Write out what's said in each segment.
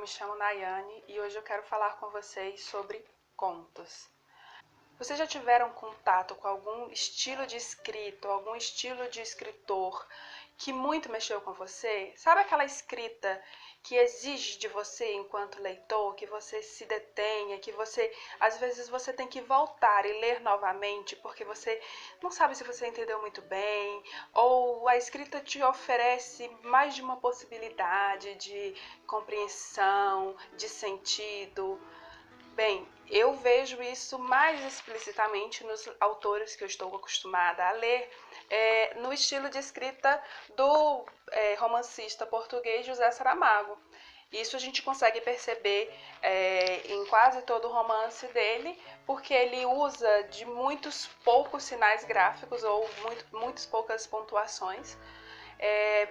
me chamo Nayane e hoje eu quero falar com vocês sobre contos. Vocês já tiveram contato com algum estilo de escrita, algum estilo de escritor que muito mexeu com você? Sabe aquela escrita que exige de você enquanto leitor, que você se detenha, que às vezes você tem que voltar e ler novamente porque você não sabe se você entendeu muito bem, ou a escrita te oferece mais de uma possibilidade de compreensão, de sentido? Bem, eu vejo isso mais explicitamente nos autores que eu estou acostumada a ler, no estilo de escrita do romancista português José Saramago. Isso a gente consegue perceber em quase todo o romance dele, porque ele usa de muitos poucos sinais gráficos ou muitas poucas pontuações.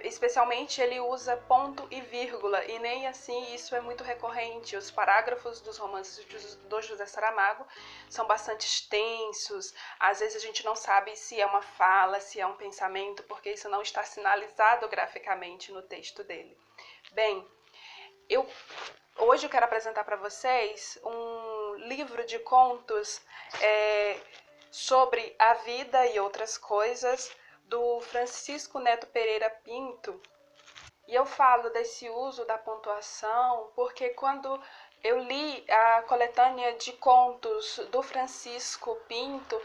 Especialmente ele usa ponto e vírgula, e nem assim isso é muito recorrente. Os parágrafos dos romances do José Saramago são bastante extensos, às vezes a gente não sabe se é uma fala, se é um pensamento, porque isso não está sinalizado graficamente no texto dele. Bem, hoje eu quero apresentar para vocês um livro de contos sobre a vida e outras coisas, do Francisco Neto Pereira Pinto. E eu falo desse uso da pontuação porque quando eu li a coletânea de contos do Francisco Pinto,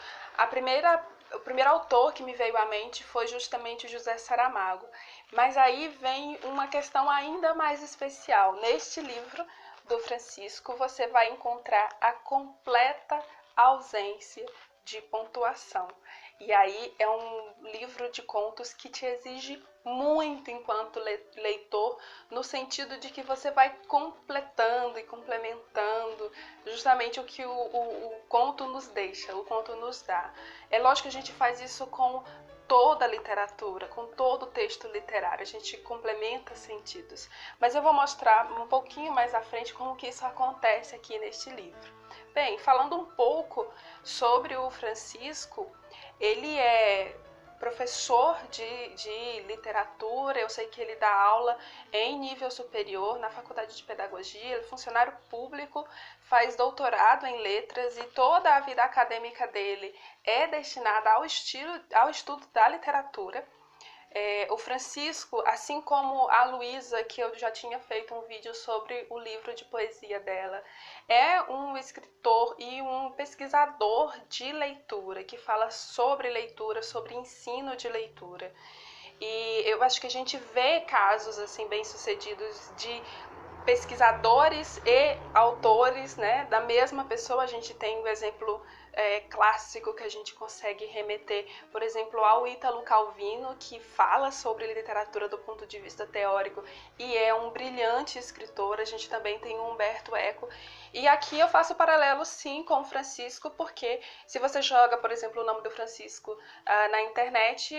o primeiro autor que me veio à mente foi justamente o José Saramago. Mas aí vem uma questão ainda mais especial. Neste livro do Francisco, você vai encontrar a completa ausência de pontuação. E aí é um livro de contos que te exige muito enquanto leitor, no sentido de que você vai completando e complementando justamente o que o conto nos deixa, o conto nos dá. É lógico que a gente faz isso com toda a literatura, com todo o texto literário, a gente complementa sentidos. Mas eu vou mostrar um pouquinho mais à frente como que isso acontece aqui neste livro. Bem, falando um pouco sobre o Francisco, ele é professor de literatura, eu sei que ele dá aula em nível superior na Faculdade de Pedagogia, ele é funcionário público, faz doutorado em letras e toda a vida acadêmica dele é destinada ao estudo da literatura. O Francisco, assim como a Luísa, que eu já tinha feito um vídeo sobre o livro de poesia dela, é um escritor e um pesquisador de leitura, que fala sobre leitura, sobre ensino de leitura. E eu acho que a gente vê casos assim bem-sucedidos de pesquisadores e autores, né, da mesma pessoa. A gente tem um exemplo clássico que a gente consegue remeter, por exemplo, ao Ítalo Calvino, que fala sobre literatura do ponto de vista teórico e é um brilhante escritor. A gente também tem o Humberto Eco. E aqui eu faço paralelo sim com o Francisco, porque se você joga, por exemplo, o nome do Francisco na internet,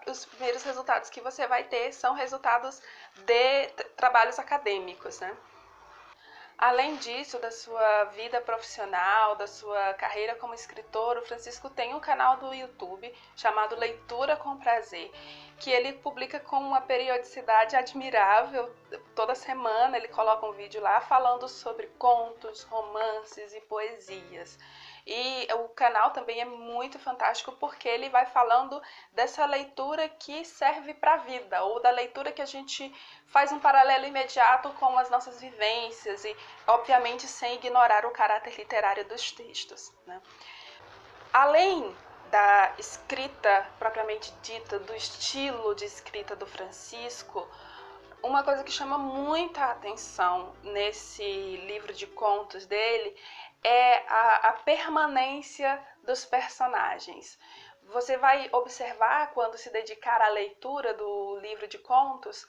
os primeiros resultados que você vai ter são resultados de trabalhos acadêmicos, né? Além disso, da sua vida profissional, da sua carreira como escritor, o Francisco tem um canal do YouTube chamado Leitura com Prazer, que ele publica com uma periodicidade admirável. Toda semana ele coloca um vídeo lá falando sobre contos, romances e poesias. E o canal também é muito fantástico porque ele vai falando dessa leitura que serve para a vida, ou da leitura que a gente faz um paralelo imediato com as nossas vivências e, obviamente, sem ignorar o caráter literário dos textos, né? Além da escrita propriamente dita, do estilo de escrita do Francisco, uma coisa que chama muita atenção nesse livro de contos dele é a permanência dos personagens. Você vai observar, quando se dedicar à leitura do livro de contos,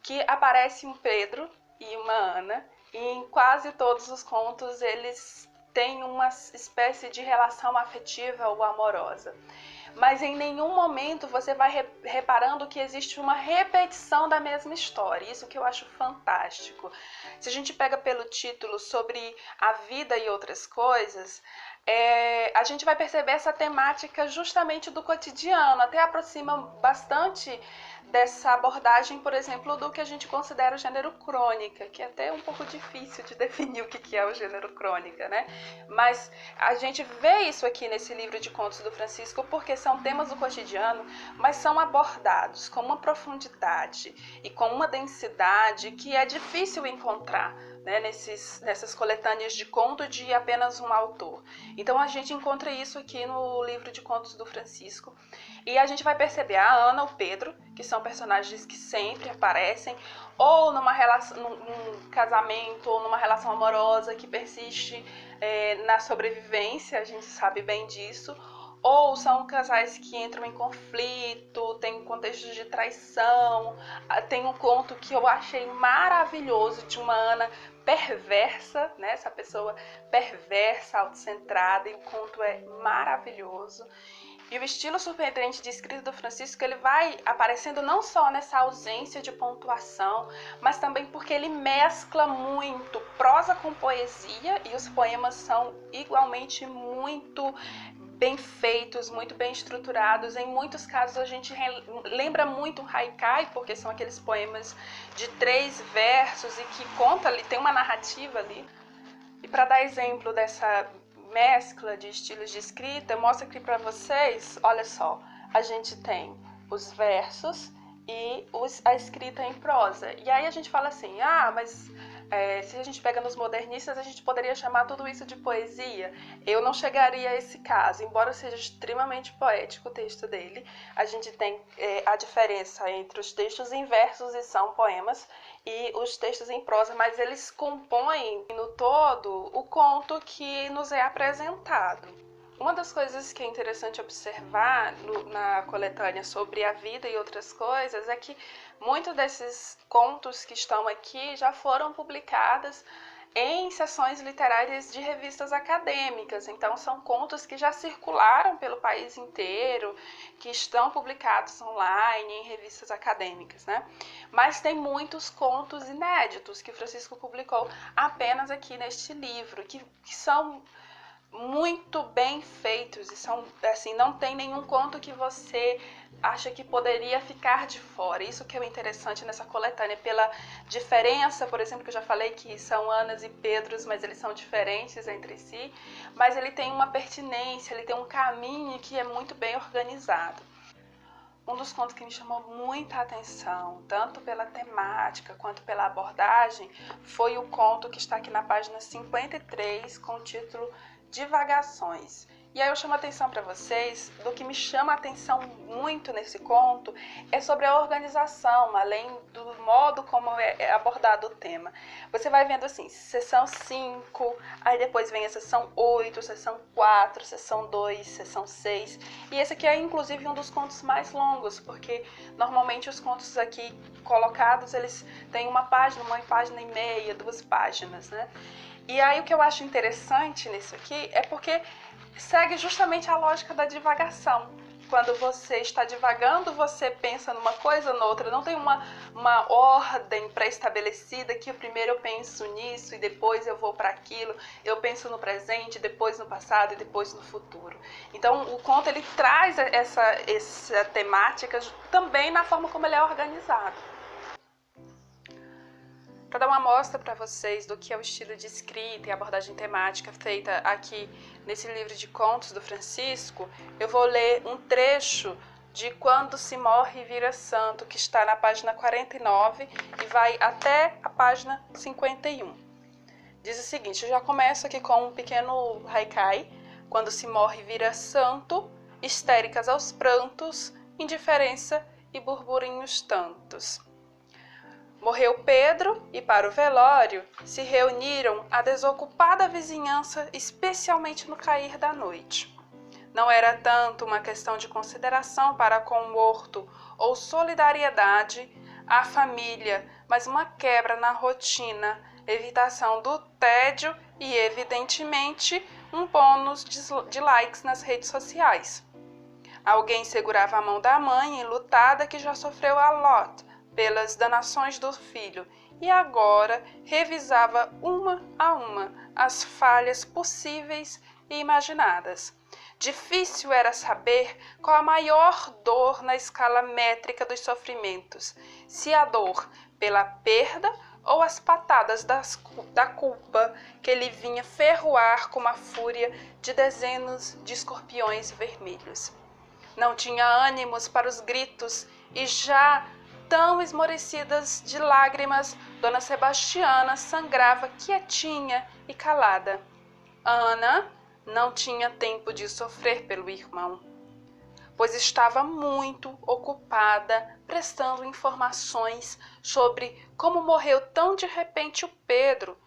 que aparece um Pedro e uma Ana, e em quase todos os contos eles têm uma espécie de relação afetiva ou amorosa. Mas em nenhum momento você vai reparando que existe uma repetição da mesma história. Isso que eu acho fantástico. Se a gente pega pelo título sobre a vida e outras coisas, a gente vai perceber essa temática justamente do cotidiano, até aproxima bastante dessa abordagem, por exemplo, do que a gente considera o gênero crônica, que é até um pouco difícil de definir o que é o gênero crônica, né? Mas a gente vê isso aqui nesse livro de contos do Francisco porque são temas do cotidiano, mas são abordados com uma profundidade e com uma densidade que é difícil encontrar, né, nessas coletâneas de conto de apenas um autor. Então a gente encontra isso aqui no livro de contos do Francisco. E a gente vai perceber a Ana, o Pedro, que são personagens que sempre aparecem, ou numa relação, num casamento, ou numa relação amorosa que persiste na sobrevivência, a gente sabe bem disso. Ou são casais que entram em conflito, tem um contexto de traição. Tem um conto que eu achei maravilhoso de uma Ana perversa, né? Essa pessoa perversa, autocentrada, e o conto é maravilhoso. E o estilo surpreendente de escrita do Francisco, ele vai aparecendo não só nessa ausência de pontuação, mas também porque ele mescla muito prosa com poesia, e os poemas são igualmente muito bem feitos, muito bem estruturados. Em muitos casos a gente lembra muito um haikai, porque são aqueles poemas de 3 versos e que conta ali, tem uma narrativa ali. E para dar exemplo dessa mescla de estilos de escrita, eu mostro aqui para vocês, olha só, a gente tem os versos e a escrita em prosa. E aí a gente fala assim, mas se a gente pega nos modernistas, a gente poderia chamar tudo isso de poesia. Eu não chegaria a esse caso, embora seja extremamente poético o texto dele. A gente tem a diferença entre os textos em versos, e são poemas, e os textos em prosa, mas eles compõem no todo o conto que nos é apresentado. Uma das coisas que é interessante observar na coletânea sobre a vida e outras coisas é que muitos desses contos que estão aqui já foram publicados em sessões literárias de revistas acadêmicas. Então são contos que já circularam pelo país inteiro, que estão publicados online em revistas acadêmicas, né? Mas tem muitos contos inéditos que o Francisco publicou apenas aqui neste livro, que são muito bem feitos, e são assim, não tem nenhum conto que você acha que poderia ficar de fora. Isso que é o interessante nessa coletânea, pela diferença, por exemplo, que eu já falei que são Anas e Pedros, mas eles são diferentes entre si, mas ele tem uma pertinência, ele tem um caminho que é muito bem organizado. Um dos contos que me chamou muita atenção, tanto pela temática quanto pela abordagem, foi o conto que está aqui na página 53, com o título Divagações. E aí eu chamo a atenção para vocês, do que me chama a atenção muito nesse conto, é sobre a organização, além do modo como é abordado o tema. Você vai vendo assim, sessão 5, aí depois vem a sessão 8, sessão 4, sessão 2, sessão 6. E esse aqui é inclusive um dos contos mais longos, porque normalmente os contos aqui colocados, eles têm uma página e meia, 2 páginas, né? E aí o que eu acho interessante nisso aqui é porque segue justamente a lógica da divagação. Quando você está divagando, você pensa numa coisa, noutra. Não tem uma ordem pré-estabelecida que primeiro eu penso nisso e depois eu vou para aquilo. Eu penso no presente, depois no passado e depois no futuro. Então o conto ele traz essa temática também na forma como ele é organizado. Para dar uma amostra para vocês do que é o estilo de escrita e abordagem temática feita aqui nesse livro de contos do Francisco, eu vou ler um trecho de Quando se morre e vira santo, que está na página 49 e vai até a página 51. Diz o seguinte, eu já começo aqui com um pequeno haikai. Quando se morre e vira santo, histéricas aos prantos, indiferença e burburinhos tantos. Morreu Pedro e para o velório se reuniram a desocupada vizinhança, especialmente no cair da noite. Não era tanto uma questão de consideração para com o morto ou solidariedade à família, mas uma quebra na rotina, evitação do tédio e, evidentemente, um bônus de likes nas redes sociais. Alguém segurava a mão da mãe enlutada que já sofreu a lote pelas danações do filho, e agora revisava uma a uma as falhas possíveis e imaginadas. Difícil era saber qual a maior dor na escala métrica dos sofrimentos, se a dor pela perda ou as patadas da culpa que lhe vinha ferroar com a fúria de dezenas de escorpiões vermelhos. Não tinha ânimos para os gritos e já tão esmorecidas de lágrimas, Dona Sebastiana sangrava quietinha e calada. Ana não tinha tempo de sofrer pelo irmão, pois estava muito ocupada prestando informações sobre como morreu tão de repente o Pedro,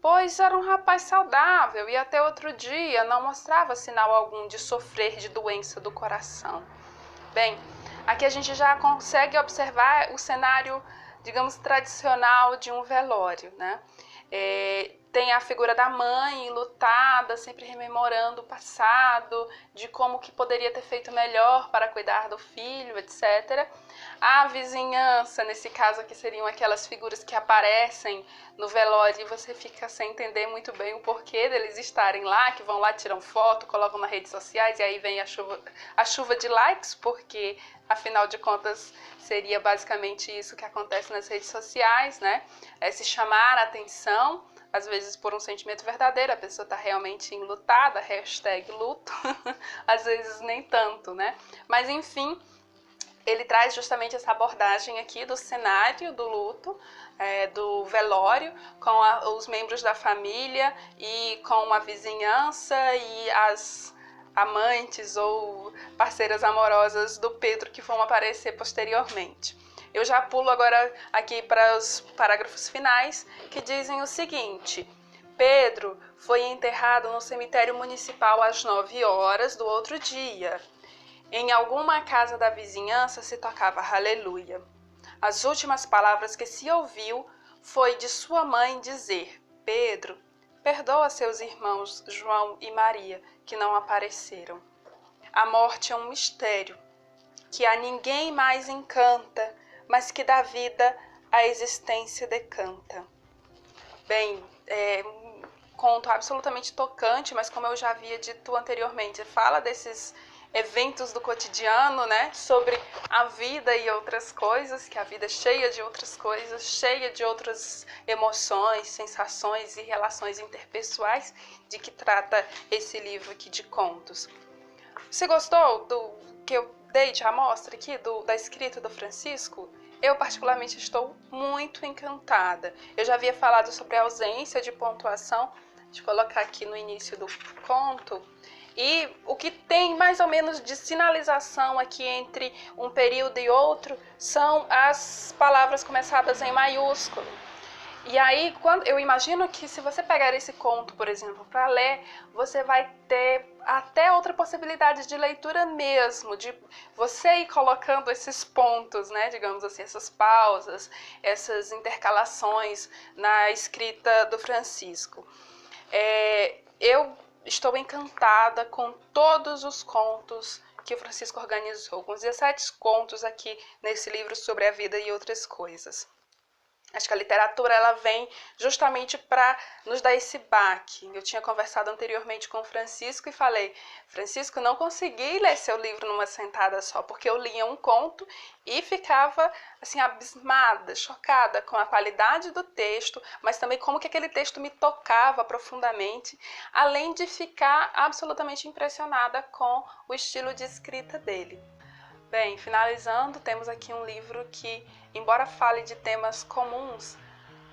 pois era um rapaz saudável e até outro dia não mostrava sinal algum de sofrer de doença do coração. Bem, aqui a gente já consegue observar o cenário, digamos, tradicional de um velório, né? Tem a figura da mãe enlutada, sempre rememorando o passado, de como que poderia ter feito melhor para cuidar do filho, etc. A vizinhança, nesse caso aqui, seriam aquelas figuras que aparecem no velório e você fica sem entender muito bem o porquê deles estarem lá, que vão lá, tiram foto, colocam nas redes sociais e aí vem a chuva de likes, porque afinal de contas seria basicamente isso que acontece nas redes sociais, né? Se chamar a atenção, às vezes por um sentimento verdadeiro, a pessoa está realmente enlutada, #luto, às vezes nem tanto, né? Mas enfim, ele traz justamente essa abordagem aqui do cenário do luto, do velório, com os membros da família e com a vizinhança e as amantes ou parceiras amorosas do Pedro que vão aparecer posteriormente. Eu já pulo agora aqui para os parágrafos finais, que dizem o seguinte: Pedro foi enterrado no cemitério municipal às 9 horas do outro dia. Em alguma casa da vizinhança se tocava aleluia. As últimas palavras que se ouviu foi de sua mãe dizer: Pedro, perdoa seus irmãos João e Maria, que não apareceram. A morte é um mistério, que a ninguém mais encanta, mas que da vida a existência decanta. Bem, um conto absolutamente tocante, mas como eu já havia dito anteriormente, fala desses eventos do cotidiano, né? Sobre a vida e outras coisas, que a vida é cheia de outras coisas, cheia de outras emoções, sensações e relações interpessoais, de que trata esse livro aqui de contos. Você gostou do que eu dei de amostra aqui da escrita do Francisco? Eu particularmente estou muito encantada. Eu já havia falado sobre a ausência de pontuação, de colocar aqui no início do conto, e o que tem mais ou menos de sinalização aqui entre um período e outro são as palavras começadas em maiúsculo. E aí, eu imagino que se você pegar esse conto, por exemplo, para ler, você vai ter até outra possibilidade de leitura mesmo, de você ir colocando esses pontos, né, digamos assim, essas pausas, essas intercalações na escrita do Francisco. Eu estou encantada com todos os contos que o Francisco organizou, com 17 contos aqui nesse livro sobre a vida e outras coisas. Acho que a literatura ela vem justamente para nos dar esse baque. Eu tinha conversado anteriormente com o Francisco e falei: Francisco, não consegui ler seu livro numa sentada só, porque eu lia um conto e ficava assim abismada, chocada com a qualidade do texto, mas também como que aquele texto me tocava profundamente, além de ficar absolutamente impressionada com o estilo de escrita dele. Bem, finalizando, temos aqui um livro que, embora fale de temas comuns,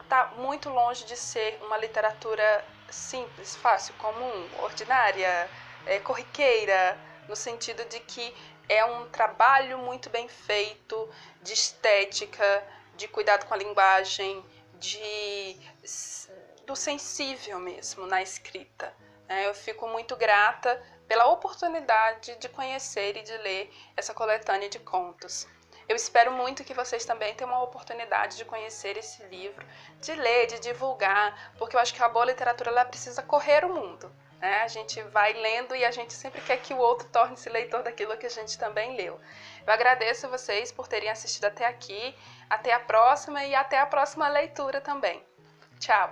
está muito longe de ser uma literatura simples, fácil, comum, ordinária, corriqueira, no sentido de que é um trabalho muito bem feito, de estética, de cuidado com a linguagem, do sensível mesmo na escrita. Eu fico muito grata pela oportunidade de conhecer e de ler essa coletânea de contos. Eu espero muito que vocês também tenham uma oportunidade de conhecer esse livro, de ler, de divulgar, porque eu acho que a boa literatura ela precisa correr o mundo, né? A gente vai lendo e a gente sempre quer que o outro torne-se leitor daquilo que a gente também leu. Eu agradeço vocês por terem assistido até aqui, até a próxima e até a próxima leitura também. Tchau!